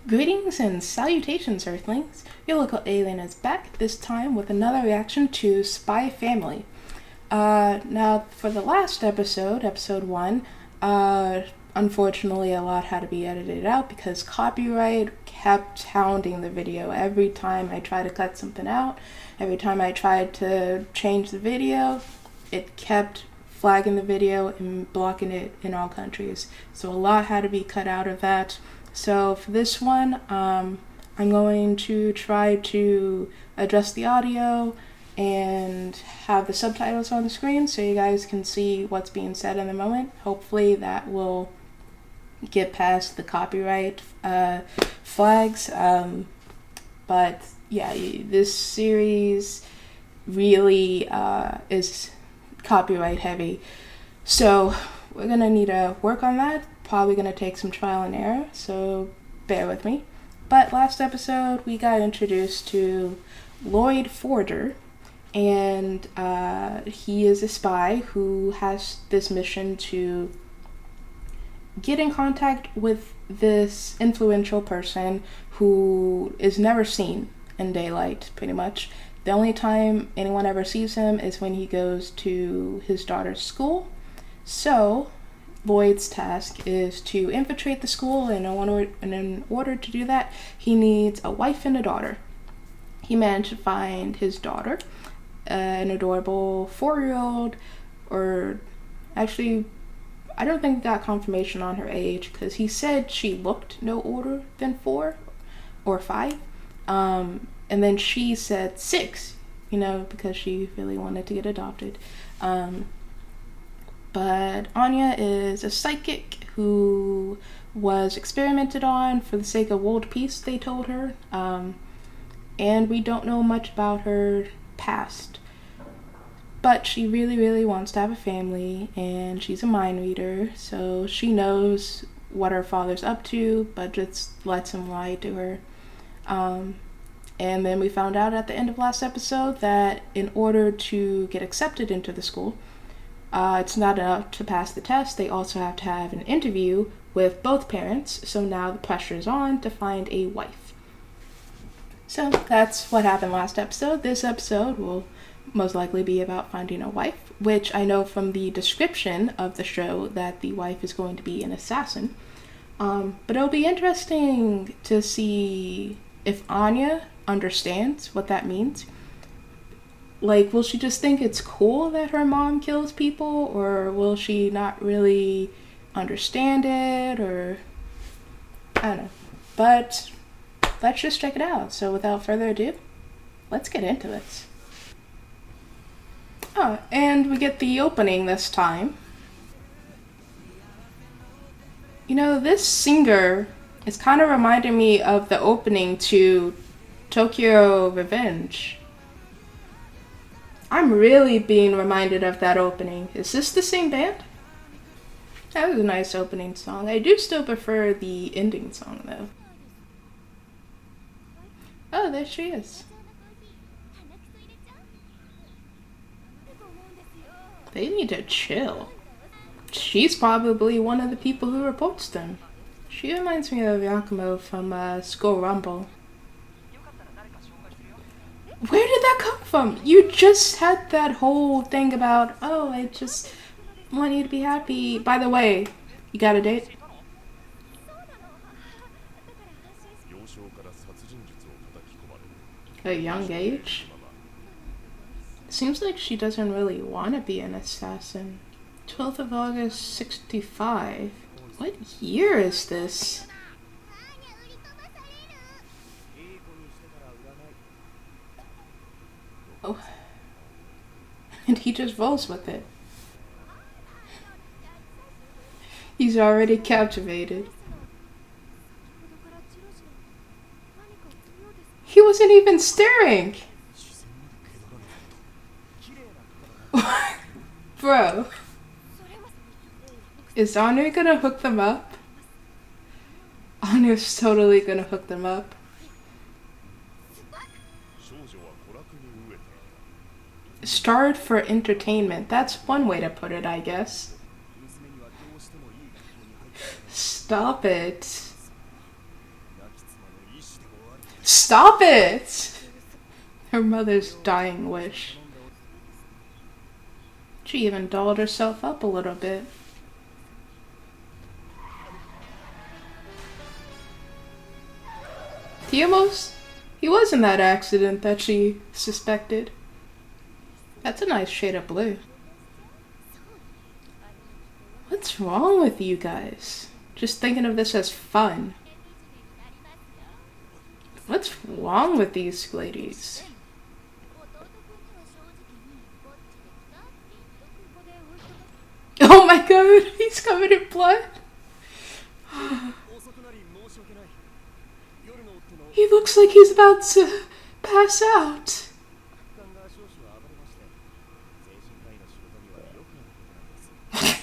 Greetings and salutations, Earthlings! Your local alien is back, this time with another reaction to SpyxFamily. Now, for the last episode, episode 1, unfortunately a lot had to be edited out because copyright kept hounding the video. Every time I tried to cut something out, every time I tried to change the video, it kept flagging the video and blocking it in all countries. So a lot had to be cut out of that. So for this one, I'm going to try to adjust the audio and have the subtitles on the screen so you guys can see what's being said in the moment. Hopefully that will get past the copyright flags. But yeah, this series really is copyright heavy. So we're gonna need to work on that. Probably gonna take some trial and error, so bear with me. But last episode we got introduced to Lloyd Forger, and he is a spy who has this mission to get in contact with this influential person who is never seen in daylight, pretty much. The only time anyone ever sees him is when he goes to his daughter's school. So Lloyd's task is to infiltrate the school, and in order to do that, he needs a wife and a daughter. He managed to find his daughter, an adorable 4-year-old, or actually, I don't think we got confirmation on her age because he said she looked no older than 4 or 5. And then she said 6, because she really wanted to get adopted. But Anya is a psychic who was experimented on for the sake of world peace, they told her. And we don't know much about her past. But she really, really wants to have a family, and she's a mind reader, so she knows what her father's up to, but just lets him lie to her. And then we found out at the end of last episode that in order to get accepted into the school, it's not enough to pass the test. They also have to have an interview with both parents, so now the pressure is on to find a wife. So that's what happened last episode. This episode will most likely be about finding a wife, which I know from the description of the show that the wife is going to be an assassin. But it'll be interesting to see if Anya understands what that means. Like, will she just think it's cool that her mom kills people, or will she not really understand it, or I don't know. But let's just check it out. So without further ado, let's get into this. Oh, and we get the opening this time. This singer is kind of reminding me of the opening to Tokyo Revenge. I'm really being reminded of that opening. Is this the same band? That was a nice opening song. I do still prefer the ending song, though. Oh, there she is. They need to chill. She's probably one of the people who reports them. She reminds me of Yakumo from School Rumble. Where did that come from? You just had that whole thing about, oh, I just want you to be happy. By the way, you got a date? A young age? Seems like she doesn't really want to be an assassin. 12th of August, 65. What year is this? Oh. And he just rolls with it. He's already captivated. He wasn't even staring! Bro. Is Anya gonna hook them up? Anya's totally gonna hook them up. Starved for entertainment. That's one way to put it, I guess. Stop it. Stop it! Her mother's dying wish. She even dolled herself up a little bit. He was in that accident that she suspected. That's a nice shade of blue. What's wrong with you guys? Just thinking of this as fun. What's wrong with these ladies? Oh my god, he's covered in blood. He looks like he's about to pass out.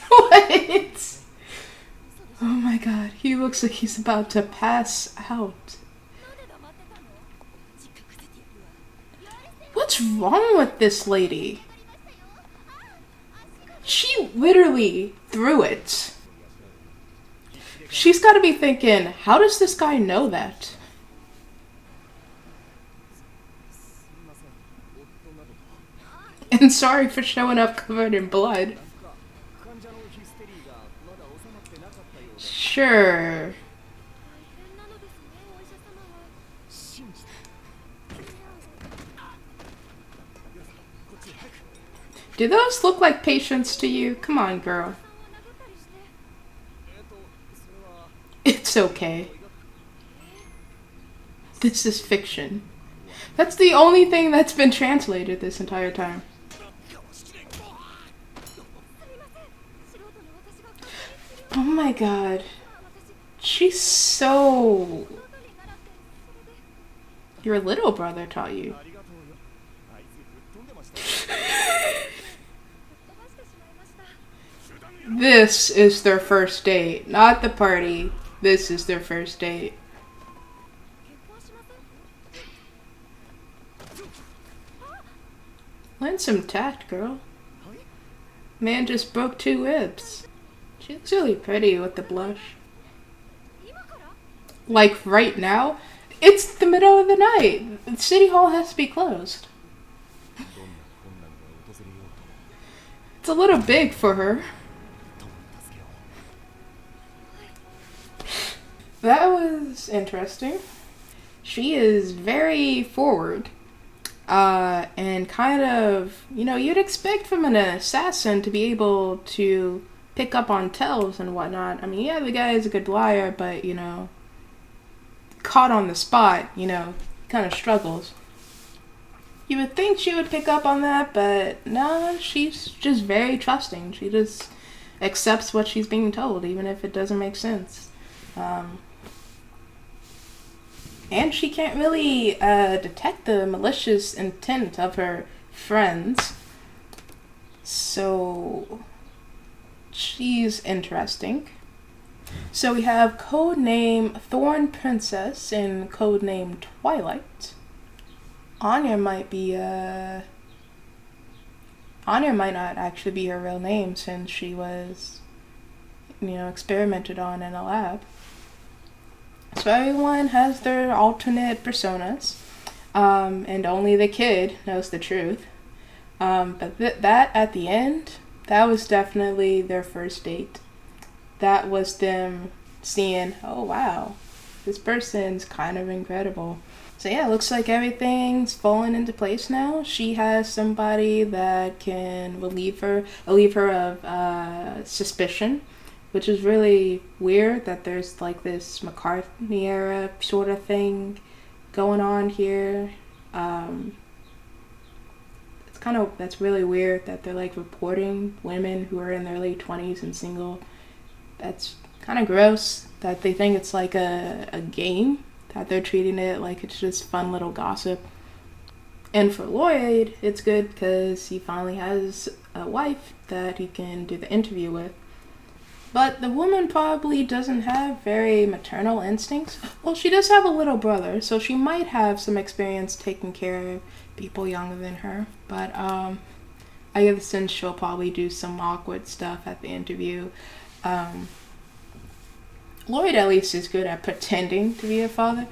What? Oh my god, he looks like he's about to pass out. What's wrong with this lady? She literally threw it. She's gotta be thinking, how does this guy know that? And sorry for showing up covered in blood. Sure. Do those look like patients to you? Come on, girl. It's okay. This is fiction. That's the only thing that's been translated this entire time. Oh my god. She's so... Your little brother taught you. This is their first date, not the party. This is their first date. Lend some tact, girl. Man just broke 2 ribs. She looks really pretty with the blush. Like right now? It's the middle of the night. City Hall has to be closed. It's a little big for her. That was interesting. She is very forward. And kind of, you know, you'd expect from an assassin to be able to pick up on tells and whatnot. I mean, yeah, the guy is a good liar, but, you know, caught on the spot, you know, kind of struggles. You would think she would pick up on that, but no, she's just very trusting. She just accepts what she's being told, even if it doesn't make sense. And she can't really detect the malicious intent of her friends. So she's interesting. So we have codename Thorn Princess and codename Twilight. Anya might not actually be her real name since she was, you know, experimented on in a lab. So everyone has their alternate personas, and only the kid knows the truth. But that at the end, that was definitely their first date. That was them seeing, oh wow, this person's kind of incredible. So yeah, it looks like everything's falling into place now. She has somebody that can relieve her of suspicion, which is really weird that there's like this McCartney era sort of thing going on here. That's really weird that they're like reporting women who are in their late 20s and single. That's kind of gross that they think it's like a game, that they're treating it like it's just fun little gossip. And for Lloyd, it's good because he finally has a wife that he can do the interview with. But the woman probably doesn't have very maternal instincts. Well, she does have a little brother, so she might have some experience taking care of people younger than her. But I get the sense she'll probably do some awkward stuff at the interview. Lloyd at least is good at pretending to be a father.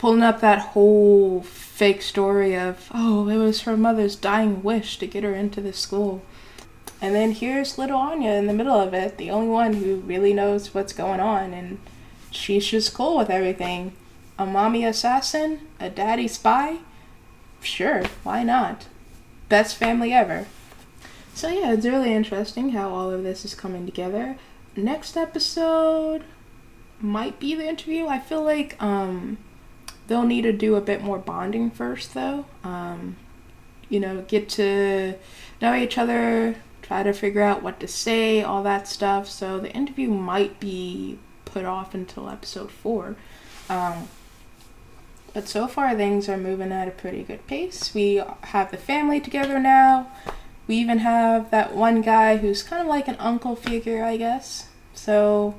pulling up that whole fake story of, oh, it was her mother's dying wish to get her into this school. And then here's little Anya in the middle of it, the only one who really knows what's going on, and she's just cool with everything. A mommy assassin? A daddy spy? Sure, why not? Best family ever. So yeah, it's really interesting how all of this is coming together. Next episode might be the interview. I feel like they'll need to do a bit more bonding first, though. Get to know each other, try to figure out what to say, all that stuff. So the interview might be put off until episode 4. But so far things are moving at a pretty good pace. We have the family together now. We even have that one guy who's kind of like an uncle figure, I guess. So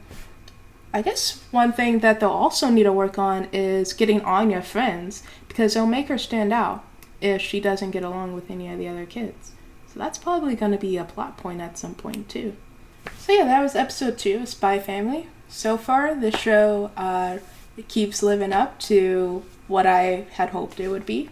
I guess one thing that they'll also need to work on is getting Anya friends, because it'll make her stand out if she doesn't get along with any of the other kids. So that's probably going to be a plot point at some point too. So yeah, that was episode 2 of Spy Family. So far, the show it keeps living up to what I had hoped it would be.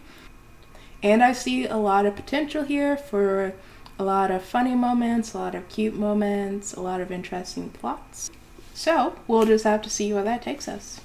And I see a lot of potential here for a lot of funny moments, a lot of cute moments, a lot of interesting plots. So we'll just have to see where that takes us.